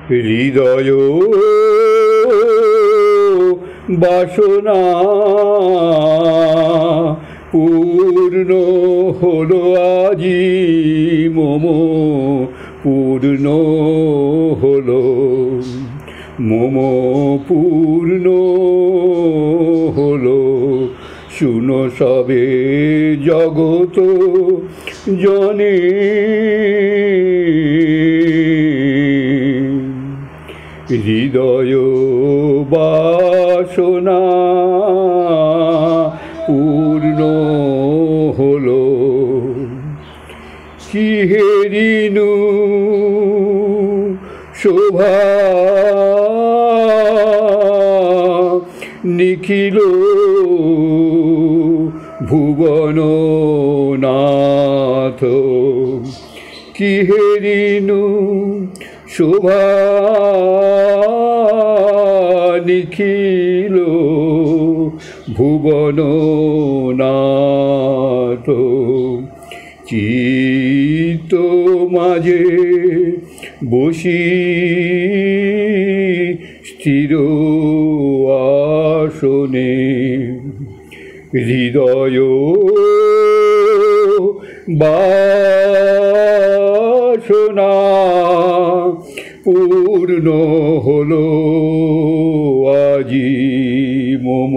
হৃদয় বাসনা পূর্ণ হলো আজি মম পূর্ণ হলো মম পূর্ণ হলো শুনো সবে জগত জনে হৃদয় বাসনা পূর্ণ হলো কি হেরিনু শোভা নিখিল ভুবন নাথ কি হেরিনু শোভা নিখিল ভুবন নাথ চিত্ত মাঝে বসি স্থির আসনে হৃদয় বাসনা পূর্ণ হলো আজি মম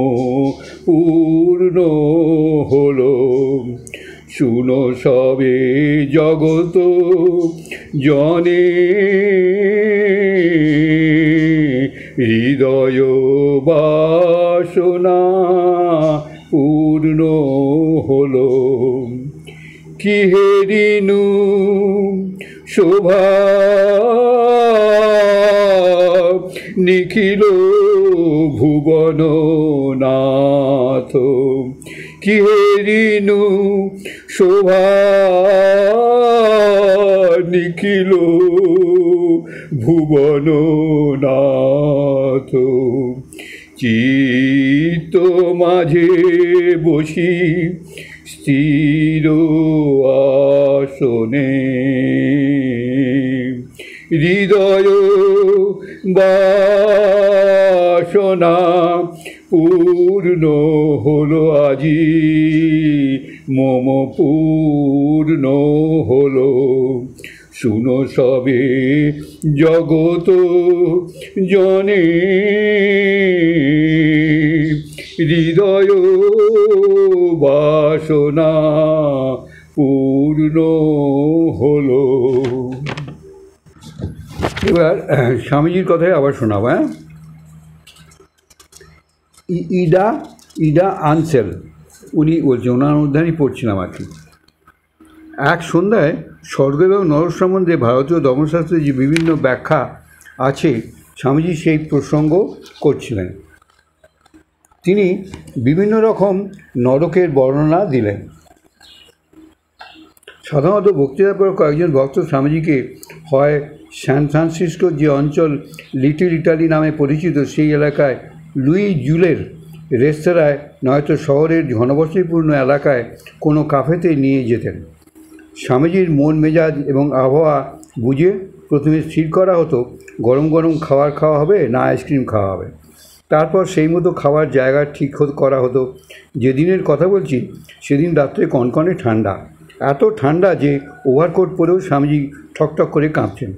পূর্ণ হলো শুনো সবে জগত জনে হৃদয় বাসনা পূর্ণ হলো কি হেরিনু শোভা নিখিল ভুবন নাথ কি হেরিনু শোভা নিখিল ভুবন নাথ চিত্ত মাঝে বসি স্থির আসনে হৃদয় বাসনা পূর্ণ হলো আজি মম পূর্ণ হলো শুনো সবে জগত জনে হৃদয় বাসনা পূর্ণ হলো। এবার স্বামীজির কথাই আবার শোনাব। ইডা আনসেল উনি বলছেন, ওনার উদ্ধারই পড়ছিলাম আর কি। এক সন্ধ্যায় স্বর্গ এবং নরক সম্বন্ধে ভারতীয় ধর্মশাস্ত্রে যে বিভিন্ন ব্যাখ্যা আছে স্বামীজি সেই প্রসঙ্গ করছিলেন। তিনি বিভিন্ন রকম নরকের বর্ণনা দিলেন। সাধারণত বক্তৃতার পর কয়েকজন ভক্ত স্বামীজিকে হয় স্যান ফ্রান্সিসকোর যে অঞ্চল লিটল ইটালি নামে পরিচিত সেই এলাকায় লুই জুলের রেস্তোরাঁয়, নয়তো শহরের ঘনবসতিপূর্ণ এলাকায় কোনো কাফেতে নিয়ে যেতেন। স্বামীজির মন মেজাজ এবং আবহাওয়া বুঝে প্রথমে স্থির করা হতো গরম গরম খাবার খাওয়া হবে না আইসক্রিম খাওয়া হবে। তারপর সেই মতো খাওয়ার জায়গা ঠিক করা হতো। যেদিনের কথা বলছি সেদিন রাত্রে কনকনে ঠান্ডা, এত ঠান্ডা যে ওভারকোট পরেও স্বামীজি ঠকঠক করে কাঁপছেন।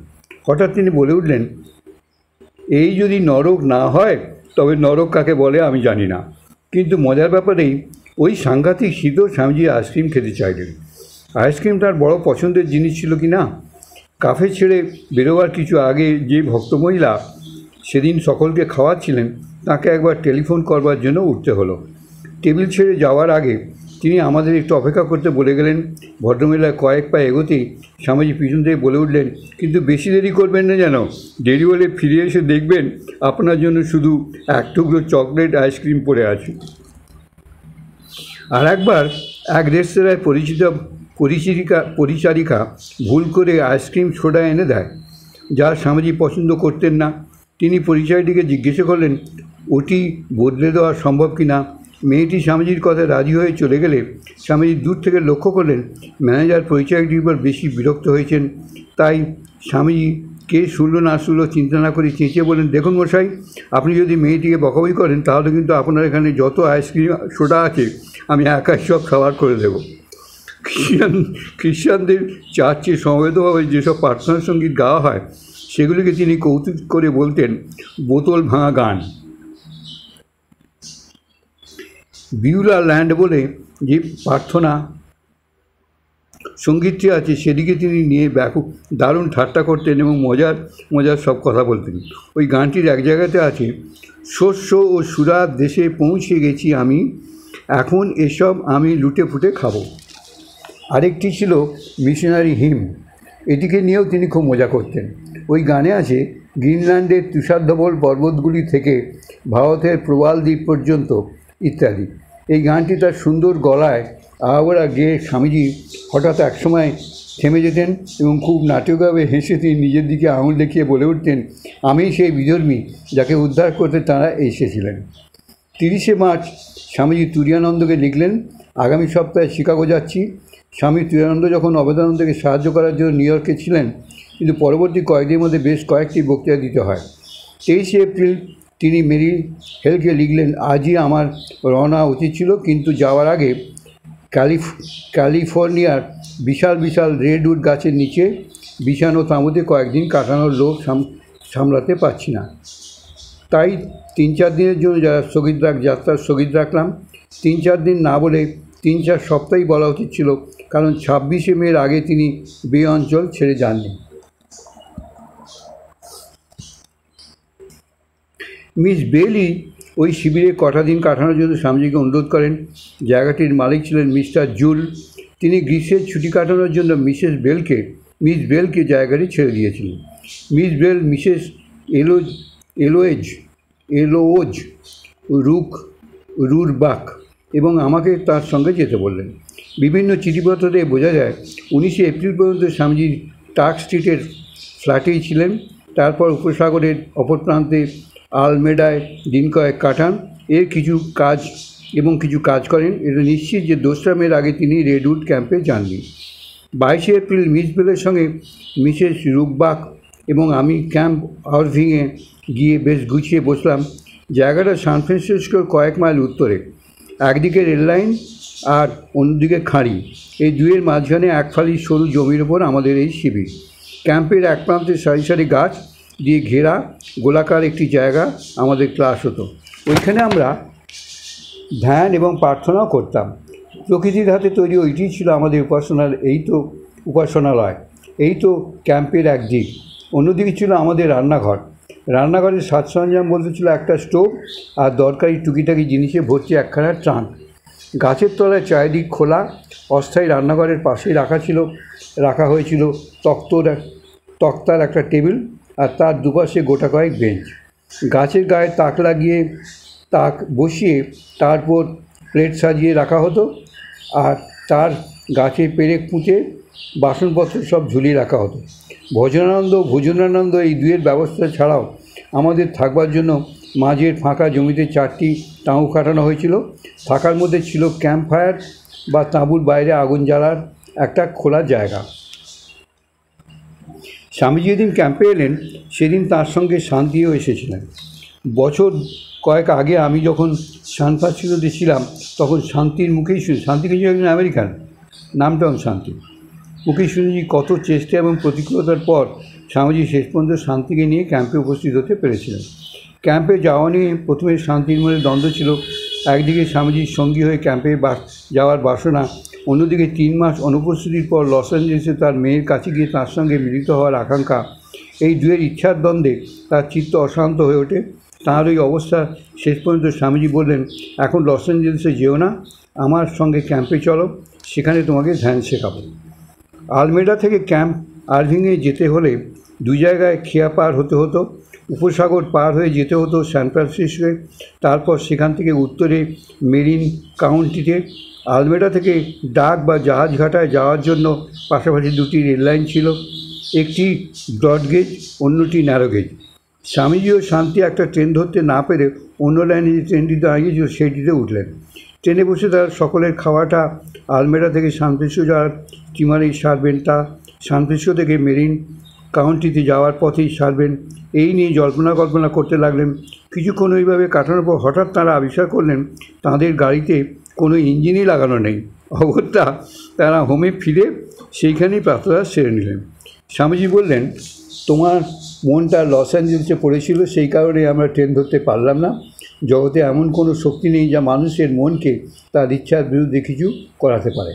হঠাৎ তিনি বলে উঠলেন, এই যদি নরক না হয় তবে নরক কাকে বলে আমি জানি না। কিন্তু মজার ব্যাপারেই ওই সাংঘাতিক শীতেও স্বামীজি আইসক্রিম খেতে চাইলেন। আইসক্রিম তার বড় পছন্দের জিনিস ছিল কি না। কাফে ছেড়ে বেরোবার কিছু আগে যে ভক্তমহিলা সেদিন সকলকে খাওয়াচ্ছিলেন তাকে একবার টেলিফোন করবার জন্য উঠতে হলো। টেবিল ছেড়ে যাওয়ার আগে তিনি আমাদের একটু অপেক্ষা করতে বলে গেলেন। ভদ্রমহিলা কয়েক পা এগোতেই স্বামীজি পিছন থেকে বলে উঠলেন, কিন্তু বেশি দেরি করবেন না যেন, দেরি হলে ফিরে এসে দেখবেন আপনার জন্য শুধু এক টুকরো চকলেট আইসক্রিম পড়ে আছে। আর একবার এক রেস্তোরাঁয় পরিচারিকা ভুল করে আইসক্রিম সোডা এনে দেয়, যা স্বামীজি পছন্দ করতেন না। তিনি পরিচারিকাকে জিজ্ঞাসা করলেন ওটি বদলে দেওয়া সম্ভব কি না। মেয়েটি স্বামীজির কথায় রাজি হয়ে চলে গেলে স্বামীজি দূর থেকে লক্ষ্য করলেন ম্যানেজার পরিচারিকাটির উপর বেশি বিরক্ত হয়েছেন। তাই স্বামীজি কে শুনলো না শুনলো চিন্তা না করে চেঁচিয়ে বলেন, দেখুন মশাই, আপনি যদি মেয়েটিকে বকাবকি করেন তাহলে কিন্তু আপনার এখানে যত আইসক্রিম সোডা আছে আমি একাই সব খাবার করে দেবো। খ্রিস্টানদের চার্চে সমবেতভাবে যেসব প্রার্থনা সঙ্গীত গাওয়া হয় সেগুলিকে তিনি কৌতুক করে বলতেন বোতল ভাঙা গান। বিউলা ল্যান্ড বলে যে প্রার্থনা সঙ্গীতটি আছে সেদিকে তিনি নিয়ে ব্যাপক দারুণ ঠাট্টা করতেন এবং মজার মজার সব কথা বলতেন। ওই গানটির এক জায়গাতে আছে, শস্য ও সুরার দেশে পৌঁছে গেছি আমি, এখন এসব আমি লুটে ফুটে খাবো। আরেকটি ছিল মিশনারি হিম, এটিকে নিয়েও তিনি খুব মজা করতেন। ওই গানে আছে, গ্রিনল্যান্ডের তুষারধবল পর্বতগুলি থেকে ভারতের প্রবাল দ্বীপ পর্যন্ত ইত্যাদি। এই গানটি তার সুন্দর গলায় আওয়ারা গেয়ে স্বামীজি হঠাৎ একসময় থেমে যেতেন এবং খুব নাটকভাবে হেসে তিনি নিজের দিকে আঙুল দেখিয়ে বলে উঠতেন, আমি সেই বিধর্মী যাকে উদ্ধার করতে তাঁরা এসেছিলেন। 30শে মার্চ স্বামীজি তুরীয়ানন্দকে লিখলেন, আগামী সপ্তাহে শিকাগো যাচ্ছি। স্বামী তুরীয়ানন্দ যখন অভেদানন্দকে সাহায্য করার জন্য নিউ ইয়র্কে ছিলেন, কিন্তু পরবর্তী কয়েকদিনের মধ্যে বেশ কয়েকটি বক্তৃতা দিতে হয়। 23শে এপ্রিল তিনি মেরি হেলকে লিখলেন, আজই আমার রওনা উচিত ছিল, কিন্তু যাওয়ার আগে ক্যালিফোর্নিয়ার বিশাল বিশাল রেডউড গাছের নিচে বিছানো তাঁবুতে কয়েকদিন কাটানোর লোভ সামলাতে পারছি না, তাই 3-4 দিনের জন্য যাত্রা স্থগিত রাখলাম। 3-4 দিন না বলে 3-4 সপ্তাহই বলা উচিত ছিল, কারণ 26শে মের আগে তিনি বে অঞ্চল ছেড়ে যাননি। মিস বেলি ওই শিবিরে কটা দিন কাটানোর জন্য স্বামীজিকে অনুরোধ করেন। জায়গাটির মালিক ছিলেন মিস্টার জুল। তিনি গ্রীষ্মের ছুটি কাটানোর জন্য মিস বেলকে জায়গাটি ছেড়ে দিয়েছিলেন। মিস বেল মিসেস এলোওজ রুরবাক এবং আমাকে তার সঙ্গে যেতে বললেন। বিভিন্ন চিঠিপত্র থেকে বোঝা যায় 19শে এপ্রিল পর্যন্ত স্বামীজি টার্ক স্ট্রিটের ফ্ল্যাটেই ছিলেন। তারপর উপসাগরের অপর প্রান্তে আলমেডায় দিন কয়েক কাটান। কিছু কাজ করেন। এটা নিশ্চিত যে 2রা মের আগে তিনি রেডউড ক্যাম্পে যাননি। 22শে এপ্রিল মিস বেলের সঙ্গে মিসেস রুকবাক এবং আমি ক্যাম্প আর্ভিংয়ে গিয়ে বেশ গুছিয়ে বসলাম। জায়গাটা সান ফ্রান্সিসকোর কয়েক মাইল উত্তরে, একদিকে রেললাইন আর অন্যদিকে খাঁড়ি, এই দুয়ের মাঝখানে এক ফালি সরু জমির ওপর আমাদের এই শিবির। ক্যাম্পের এক প্রান্তে সারি সারি গাছ দিয়ে ঘেরা গোলাকার একটি জায়গা আমাদের ক্লাস হতো। ওইখানে আমরা ধ্যান এবং প্রার্থনাও করতাম। প্রকৃতির হাতে তৈরি ওইটি ছিল আমাদের উপাসনালয়। এই তো ক্যাম্পের এক দিক। অন্যদিকে ছিল আমাদের রান্নাঘরের সাজ সরঞ্জাম বলতে ছিল একটা স্টোভ আর দরকারি টুকিটাকি জিনিসে ভর্তি একখানা ট্রাঙ্ক। গাছের তলায় চারিদিক খোলা অস্থায়ী রান্নাঘরের পাশেই রাখা হয়েছিল তক্তার একটা টেবিল আর তার দুপাশে গোটা কয়েক বেঞ্চ। গাছের গায়ে তাক বসিয়ে তারপর প্লেট সাজিয়ে রাখা হতো আর তার গাছে পেরেক পুঁতে বাসনপত্র সব ঝুলিয়ে রাখা হতো। ভোজনানন্দ এই দুয়ের ব্যবস্থা ছাড়াও আমাদের থাকবার জন্য মাঝের ফাঁকা জমিতে 4টি তাঁবু কাটানো হয়েছিল। থাকার মধ্যে ছিল ক্যাম্প ফায়ার বা তাঁবুর বাইরে আগুন জ্বালার একটা খোলা জায়গা। স্বামীজি যেদিন ক্যাম্পে এলেন সেদিন তার সঙ্গে শান্তিও এসেছিলেন। বছর কয়েক আগে আমি যখন সান ফ্রান্সিসকোতে ছিলাম তখন শান্তি কিন্তু একজন আমেরিকান, নামটাও শান্তি, মুখেই শুনেছি কত চেষ্টা এবং প্রতিকূলতার পর স্বামীজি শেষ পর্যন্ত শান্তিকে নিয়ে ক্যাম্পে উপস্থিত হতে পেরেছিলেন। ক্যাম্পে যাওয়া নিয়ে প্রথমে শান্তির মনে দ্বন্দ্ব ছিল। একদিকে স্বামীজির সঙ্গী হয়ে ক্যাম্পে যাওয়ার বাসনা, অন্যদিকে 3 মাস অনুপস্থিতির পর লস অ্যাঞ্জেলেসে তার মেয়ের কাছে গিয়ে তার সঙ্গে মিলিত হওয়ার আকাঙ্ক্ষা। এই দুয়ের ইচ্ছার দ্বন্দ্বে তার চিত্ত অশান্ত হয়ে ওঠে। তাঁর ওই অবস্থা শেষ পর্যন্ত স্বামীজি বললেন, এখন লস অ্যাঞ্জেলেসে যেও না, আমার সঙ্গে ক্যাম্পে চলো, সেখানে তোমাকে ধ্যান শেখাবো। আলমেডা থেকে ক্যাম্প আর্ভিংয়ে যেতে হলে 2 জায়গায় খেয়া পার হতে হতো। উপসাগর পার হয়ে যেতে হতো সান ফ্রান্সিসকোয়, তারপর সেখান থেকে উত্তরে মেরিন কাউন্টিতে। আলমেডা থেকে ডাক বা জাহাজ ঘাটায় যাওয়ার জন্য পাশাপাশি 2টি রেললাইন ছিল, একটি ব্রডগেজ, অন্যটি ন্যারোগেজ। স্বামীজি ও শান্তি একটা ট্রেন ধরতে না পেরে অন্য লাইনে যে ট্রেনটি দাঁড়িয়েছিল সেইটিতে উঠলেন। ট্রেনে বসে তার সকলের খাওয়াটা আলমেডা থেকে সান ফ্রান্সিসকো যাওয়ার স্টিমারেই সারবেন। তা সান ফ্রান্সিসকো থেকে মেরিন কাউন্টিতে যাওয়ার পথেই সারবেন, এই নিয়ে কল্পনা করতে লাগলেন। কিছুক্ষণ ওইভাবে কাটানোর পর হঠাৎ তাঁরা আবিষ্কার করলেন তাঁদের গাড়িতে কোনো ইঞ্জিনই লাগানো নেই। অগত্যা তারা হোমে ফিরে সেইখানেই প্রাতরাশ সেরে নিলেন। স্বামীজি বললেন, তোমার মনটা লস অ্যাঞ্জেলসে পড়েছিল, সেই কারণে আমরা ট্রেন ধরতে পারলাম না। জগতে এমন কোনো শক্তি নেই যা মানুষের মনকে তার ইচ্ছার বিরুদ্ধে কিছু করাতে পারে।